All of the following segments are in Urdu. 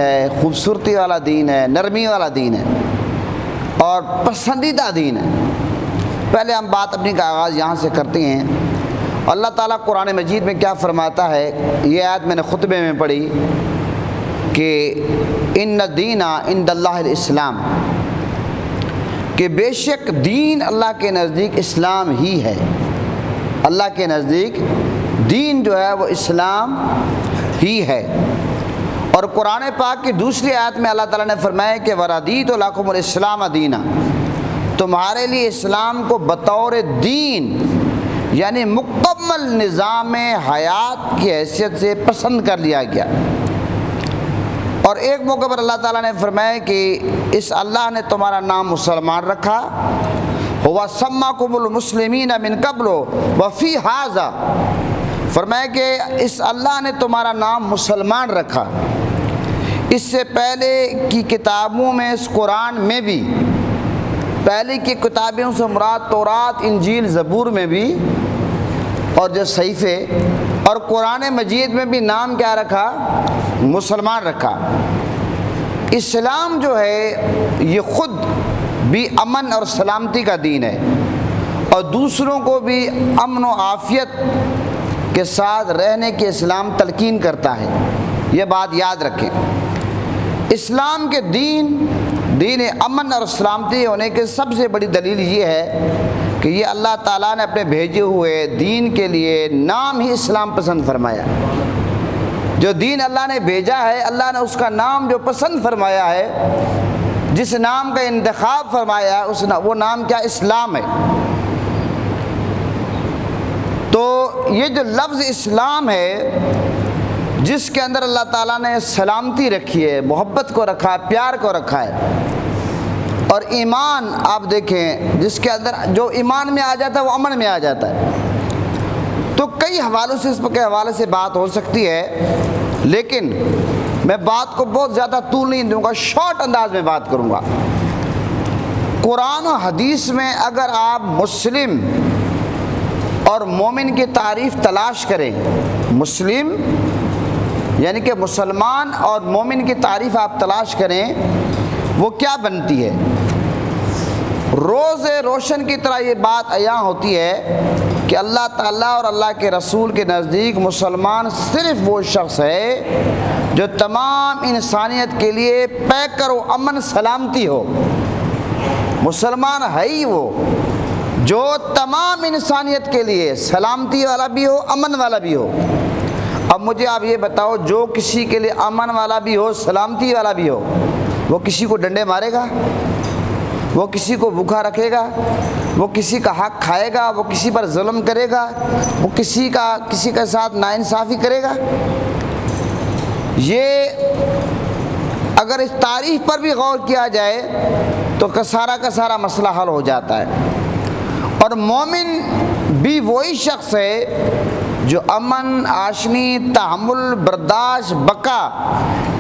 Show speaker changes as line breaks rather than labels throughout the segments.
ہے، خوبصورتی والا دین ہے، نرمی والا دین ہے اور پسندیدہ دین ہے۔ پہلے ہم بات اپنی کا آغاز یہاں سے کرتے ہیں۔ اللہ تعالیٰ قرآن مجید میں کیا فرماتا ہے؟ یہ آیت میں نے خطبے میں پڑھی کہ ان الدین عند اللہ الاسلام، کہ بے شک دین اللہ کے نزدیک اسلام ہی ہے۔ اللہ کے نزدیک دین جو ہے وہ اسلام ہی ہے۔ اور قرآن پاک کی دوسری آیت میں اللہ تعالیٰ نے فرمایا کہ وَرَضِيتُ لَكُمُ الْإِسْلَامَ دِينًا، تمہارے لیے اسلام کو بطور دین یعنی مکمل نظام حیات کی حیثیت سے پسند کر لیا گیا۔ اور ایک موقع پر اللہ تعالیٰ نے فرمایا کہ اس اللہ نے تمہارا نام مسلمان رکھا، هُوَ سَمَّاكُمُ الْمُسْلِمِينَ مِن قَبْلُ وَفِي هَٰذَا، فرمایا کہ اس اللہ نے تمہارا نام مسلمان رکھا، اس سے پہلے کی کتابوں میں، اس قرآن میں بھی، پہلے کی کتابوں سے مراد تورات، انجیل، زبور میں بھی، اور جو صحیفے اور قرآن مجید میں بھی نام کیا رکھا؟ مسلمان رکھا۔ اسلام جو ہے یہ خود بھی امن اور سلامتی کا دین ہے اور دوسروں کو بھی امن و عافیت کے ساتھ رہنے کی اسلام تلقین کرتا ہے۔ یہ بات یاد رکھیں۔ اسلام کے دین امن اور سلامتی ہونے کی سب سے بڑی دلیل یہ ہے کہ یہ اللہ تعالیٰ نے اپنے بھیجے ہوئے دین کے لیے نام ہی اسلام پسند فرمایا۔ جو دین اللہ نے بھیجا ہے، اللہ نے اس کا نام جو پسند فرمایا ہے، جس نام کا انتخاب فرمایا ہے، وہ نام کیا؟ اسلام ہے۔ تو یہ جو لفظ اسلام ہے، جس کے اندر اللہ تعالیٰ نے سلامتی رکھی ہے، محبت کو رکھا ہے، پیار کو رکھا ہے، اور ایمان آپ دیکھیں جس کے اندر جو ایمان میں آ جاتا ہے وہ امن میں آ جاتا ہے۔ تو کئی حوالوں سے اس کے حوالے سے بات ہو سکتی ہے، لیکن میں بات کو بہت زیادہ طول نہیں دوں گا، شارٹ انداز میں بات کروں گا۔ قرآن و حدیث میں اگر آپ مسلم اور مومن کی تعریف تلاش کریں، مسلم یعنی کہ مسلمان اور مومن کی تعریف آپ تلاش کریں، وہ کیا بنتی ہے؟ روز روشن کی طرح یہ بات عیاں ہوتی ہے کہ اللہ تعالیٰ اور اللہ کے رسول کے نزدیک مسلمان صرف وہ شخص ہے جو تمام انسانیت کے لیے پیکر و امن سلامتی ہو۔ مسلمان ہے ہی وہ جو تمام انسانیت کے لیے سلامتی والا بھی ہو، امن والا بھی ہو۔ اب مجھے آپ یہ بتاؤ، جو کسی کے لیے امن والا بھی ہو، سلامتی والا بھی ہو، وہ کسی کو ڈنڈے مارے گا؟ وہ کسی کو بھوکا رکھے گا؟ وہ کسی کا حق کھائے گا؟ وہ کسی پر ظلم کرے گا؟ وہ کسی کے ساتھ ناانصافی کرے گا؟ یہ اگر اس تعریف پر بھی غور کیا جائے تو کا سارا مسئلہ حل ہو جاتا ہے۔ اور مومن بھی وہی شخص ہے جو امن، آشنی، تحمل، برداشت، بقا،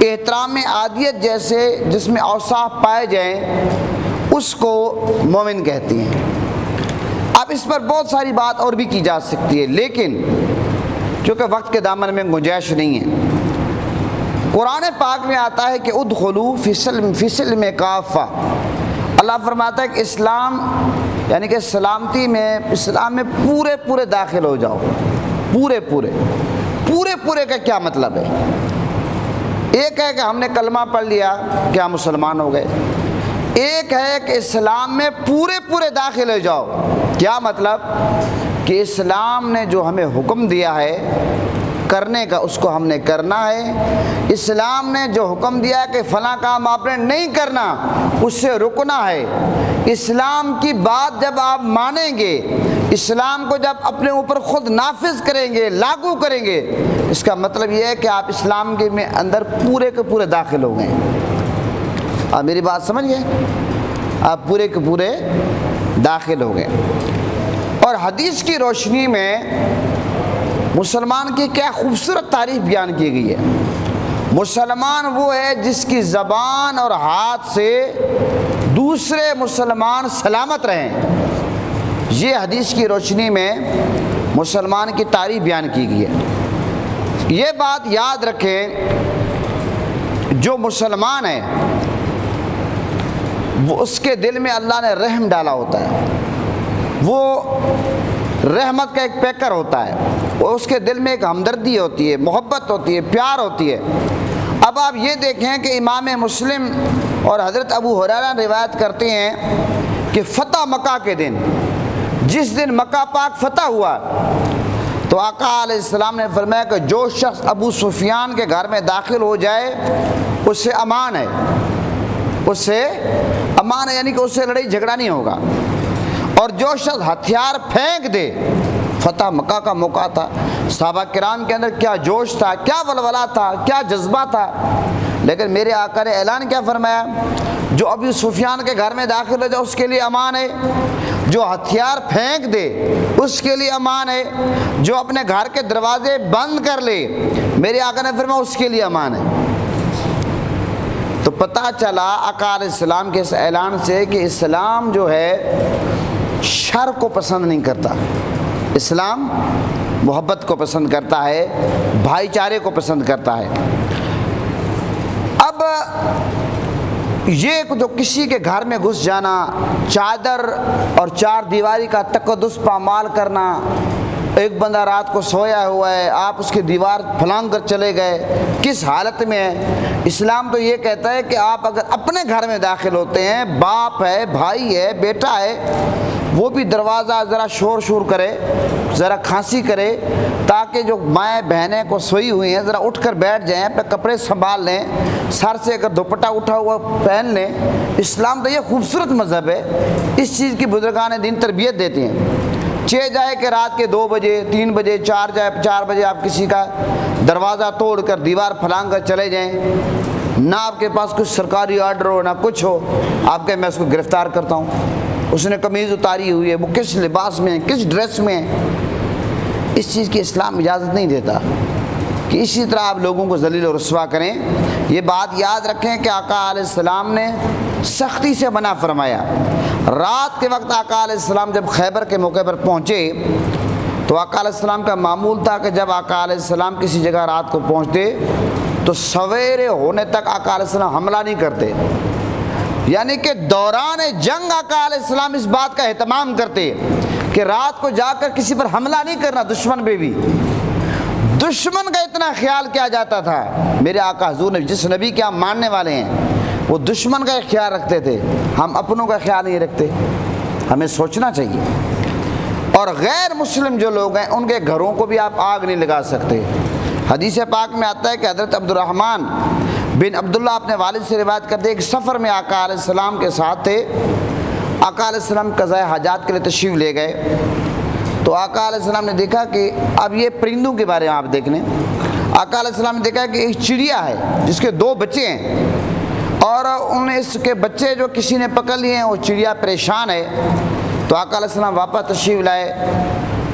احترام عادیت جیسے جس میں اوصاف پائے جائیں، اس کو مومن کہتے ہیں۔ اب اس پر بہت ساری بات اور بھی کی جا سکتی ہے، لیکن چونکہ وقت کے دامن میں گنجائش نہیں ہے۔ قرآن پاک میں آتا ہے کہ ادخلوا فی السلم کافہ، اللہ فرماتا ہے کہ اسلام یعنی کہ سلامتی میں، اسلام میں پورے داخل ہو جاؤ۔ پورے کا کیا مطلب ہے؟ ایک ہے کہ ہم نے کلمہ پڑھ لیا کہ ہم مسلمان ہو گئے، ایک ہے کہ اسلام میں پورے داخل ہو جاؤ۔ کیا مطلب؟ کہ اسلام نے جو ہمیں حکم دیا ہے کرنے کا، اس کو ہم نے کرنا ہے۔ اسلام نے جو حکم دیا ہے کہ فلاں کام آپ نے نہیں کرنا، اس سے رکنا ہے۔ اسلام کی بات جب آپ مانیں گے، اسلام کو جب اپنے اوپر خود نافذ کریں گے، لاگو کریں گے، اس کا مطلب یہ ہے کہ آپ اسلام کے میں اندر پورے کے پورے داخل ہو گئے۔ آپ میری بات سمجھ گئے؟ آپ پورے کے پورے داخل ہو گئے۔ اور حدیث کی روشنی میں مسلمان کی کیا خوبصورت تعریف بیان کی گئی ہے۔ مسلمان وہ ہے جس کی زبان اور ہاتھ سے دوسرے مسلمان سلامت رہیں۔ یہ حدیث کی روشنی میں مسلمان کی تعریف بیان کی گئی ہے۔ یہ بات یاد رکھیں، جو مسلمان ہے وہ اس کے دل میں اللہ نے رحم ڈالا ہوتا ہے، وہ رحمت کا ایک پیکر ہوتا ہے، وہ اس کے دل میں ایک ہمدردی ہوتی ہے، محبت ہوتی ہے، پیار ہوتی ہے۔ اب آپ یہ دیکھیں کہ امام مسلم اور حضرت ابو ہریرہ روایت کرتے ہیں کہ فتح مکہ کے دن، جس دن مکہ پاک فتح ہوا، تو آقا علیہ السلام نے فرمایا کہ جو شخص ابو سفیان کے گھر میں داخل ہو جائے اس سے امان ہے، اس سے امان ہے، یعنی کہ اس سے لڑائی جھگڑا نہیں ہوگا۔ اور جو شخص ہتھیار پھینک دے، فتح مکہ کا موقع تھا، صحابہ کرام کے اندر کیا جوش تھا، کیا ولولہ تھا، کیا جذبہ تھا، لیکن میرے آقا نے اعلان کیا فرمایا؟ جو ابو سفیان کے گھر میں داخل ہو جائے اس کے لیے امان ہے، جو ہتھیار پھینک دے اس کے لیے امان ہے، جو اپنے گھر کے دروازے بند کر لے، میرے آقا نے فرمایا اس کے لیے امان ہے۔ تو پتہ چلا آقا علیہ السلام کے اس اعلان سے کہ اسلام جو ہے شر کو پسند نہیں کرتا، اسلام محبت کو پسند کرتا ہے، بھائی چارے کو پسند کرتا ہے۔ اب یہ جو کسی کے گھر میں گھس جانا، چادر اور چار دیواری کا تقدس پامال کرنا، ایک بندہ رات کو سویا ہوا ہے، آپ اس کی دیوار پھلانگ کر چلے گئے، کس حالت میں ہے؟ اسلام تو یہ کہتا ہے کہ آپ اگر اپنے گھر میں داخل ہوتے ہیں، باپ ہے، بھائی ہے، بیٹا ہے، وہ بھی دروازہ ذرا شور کرے، ذرا کھانسی کرے، تاکہ جو مائیں بہنیں کو سوئی ہوئی ہیں ذرا اٹھ کر بیٹھ جائیں، اپنے کپڑے سنبھال لیں، سر سے اگر دوپٹہ اٹھا ہوا پہن لیں۔ اسلام تو یہ خوبصورت مذہب ہے، اس چیز کی بزرگان دین تربیت دیتے ہیں۔ جائے کہ رات کے 2 بجے 3 بجے 4 بجے آپ کسی کا دروازہ توڑ کر دیوار پھلانگ کر چلے جائیں، نہ آپ کے پاس کچھ سرکاری آرڈر ہو، نہ کچھ ہو، آپ کہ میں اس کو گرفتار کرتا ہوں، اس نے قمیض اتاری ہوئی ہے، وہ کس لباس میں ہے، کس ڈریس میں ہے، اس چیز کی اسلام اجازت نہیں دیتا کہ اسی طرح آپ لوگوں کو ذلیل و رسوا کریں۔ یہ بات یاد رکھیں کہ آقا علیہ السلام نے سختی سے منع فرمایا۔ رات کے وقت آقا علیہ السلام جب خیبر کے موقع پر پہنچے تو آقا علیہ السلام کا معمول تھا کہ جب آقا علیہ السلام کسی جگہ رات کو پہنچتے تو سویرے ہونے تک آقا علیہ السلام حملہ نہیں کرتے، یعنی کہ دوران جنگ آقا علیہ السلام اس بات کا اہتمام کرتے کہ رات کو جا کر کسی پر حملہ نہیں کرنا، دشمن پہ بھی۔ دشمن کا اتنا خیال کیا جاتا تھا، میرے آقا حضور نے جس نبی کے ہم ماننے والے ہیں وہ دشمن کا خیال رکھتے تھے، ہم اپنوں کا خیال نہیں رکھتے۔ ہمیں سوچنا چاہیے۔ اور غیر مسلم جو لوگ ہیں ان کے گھروں کو بھی آپ آگ نہیں لگا سکتے۔ حدیث پاک میں آتا ہے کہ حضرت عبد الرحمن بن عبداللہ اپنے والد سے روایت کرتے ہیں کہ سفر میں آقا علیہ السلام کے ساتھ تھے، آقا علیہ السلام قضاء حاجات کے لیے تشریف لے گئے، تو آقا علیہ السلام نے دیکھا کہ اب یہ پرندوں کے بارے میں آپ دیکھ لیں، آقا علیہ السلام نے دیکھا کہ ایک چڑیا ہے جس کے 2 بچے ہیں، اور ان اس کے بچے جو کسی نے پکڑ لیے ہیں، وہ چڑیا پریشان ہے۔ تو آقا علیہ السلام واپس تشریف لائے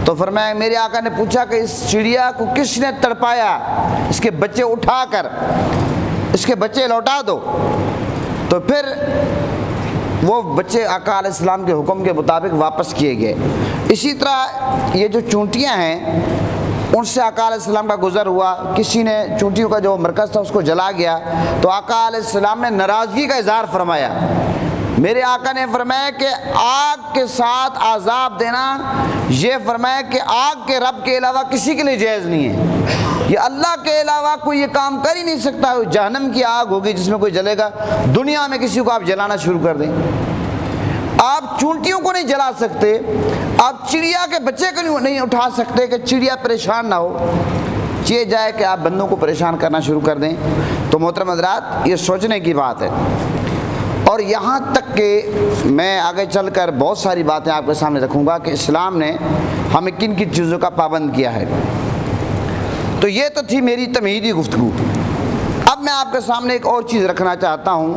تو فرمایا، میرے آقا نے پوچھا کہ اس چڑیا کو کس نے تڑپایا، اس کے بچے اٹھا کر اس کے بچے لوٹا دو۔ تو پھر وہ بچے آقا علیہ السلام کے حکم کے مطابق واپس کیے گئے۔ اسی طرح یہ جو چونٹیاں ہیں ان سے آقا علیہ السلام کا گزر ہوا، کسی نے چونٹیوں کا جو مرکز تھا اس کو جلا گیا، تو آقا علیہ السلام نے ناراضگی کا اظہار فرمایا۔ میرے آقا نے فرمایا کہ آگ کے ساتھ عذاب دینا، یہ فرمایا کہ آگ کے رب کے علاوہ کسی کے لیے جائز نہیں ہے، یہ اللہ کے علاوہ کوئی یہ کام کر ہی نہیں سکتا۔ جہنم کی آگ ہوگی جس میں کوئی جلے گا، دنیا میں کسی کو آپ جلانا شروع کر دیں، آپ چونٹیوں کو نہیں جلا سکتے، آپ چڑیا کے بچے کو نہیں اٹھا سکتے کہ چڑیا پریشان نہ ہو، یہ جائے کہ آپ بندوں کو پریشان کرنا شروع کر دیں۔ تو محترم حضرات، یہ سوچنے کی بات ہے۔ اور یہاں تک کہ میں آگے چل کر بہت ساری باتیں آپ کے سامنے رکھوں گا کہ اسلام نے ہمیں کن کن چیزوں کا پابند کیا ہے۔ تو یہ تو تھی میری تمہیدی گفتگو۔ اب میں آپ کے سامنے ایک اور چیز رکھنا چاہتا ہوں۔